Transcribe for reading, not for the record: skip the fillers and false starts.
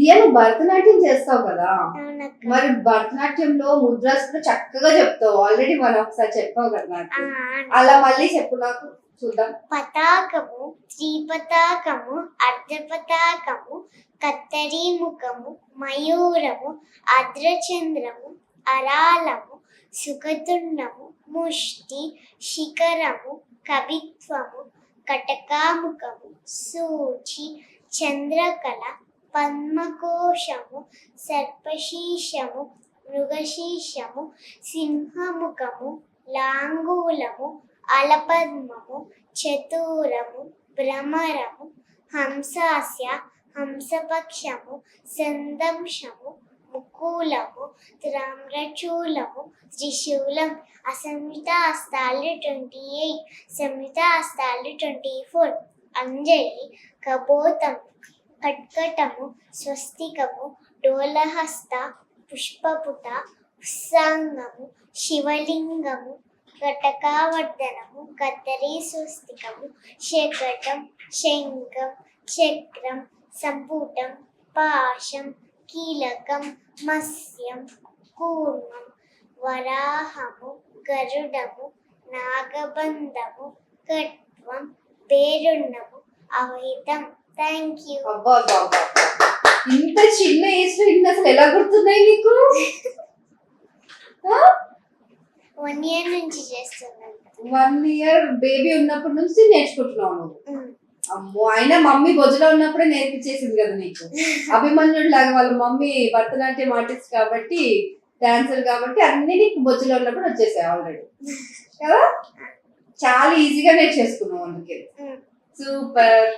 దియను భరతనాట్యం చేస్తావు కదా, మరి భరతనాట్యంలో ముద్రాస్ కూడా చక్కగా చెప్తావు. ఆల్రెడీ మనం ఒకసారి చెప్పావు కదా నాకు. అలా మళ్ళీ చెప్పు నాకు చూద్దాం. పతాకము, త్రిపతాకము, అర్ధపతాకము, కత్తరి ముఖము, మయూరము, అర్ధచంద్రము, అరాలము, సుఖతుండము, ముష్టి, శిఖరము, కవిత్వము, కటకాముఖము, సూచి, చంద్రకళ, పద్మకోశము, సర్పశీర్షము, మృగశీర్షము, సింహముఖము, లాంగూలము, అలపద్మము, చతురము, భ్రమరము, హంసాస్య, హంసపక్షము, సందంశము, ముకూలము, తామ్రచూలము, త్రిశూలం, అసంహిత హస్తాలు 28, సంహిత హస్తాలు 24, అంజలి, కబోతం, కట్కటము, స్వస్తికము, డోలహస్త, పుష్పపుట, ఉత్సాంగము, శివలింగము, కటకావర్ధనము, కత్తరి స్వస్తికము, శకటం, శంఖం, చక్రం, సంపుటం, పాశం, కీలకం, మత్స్యం, కూర్మం, వరాహము, గరుడము, నాగబంధము, కట్వం, పేరున్నము, అవహితం. Thank you. ఇంత చిన్న ఏజ్ లో ఇన్ని అసలు ఎలా గుర్తున్నాయి నీకు? 1 year నుంచి చేస్తున్నాను. 1 year బేబీ ఉన్నప్పటి నుంచి నేర్చుకుంటున్నావు నువ్వు? అమ్మో, అయినా మమ్మీ బొజ్జలో ఉన్నప్పుడే నేర్పించేసింది కదా నీకు. అభిమన్యుడు లాగా వాళ్ళ మమ్మీ భరతనాట్యం ఆర్టిస్ట్ కాబట్టి, డాన్సర్ కాబట్టి అన్ని నీకు బొజ్జలో ఉన్నప్పుడు వచ్చేసాయి ఆల్రెడీ కదా. చాలా ఈజీగా నేర్చేసుకున్నావు అందుకే. సూపర్.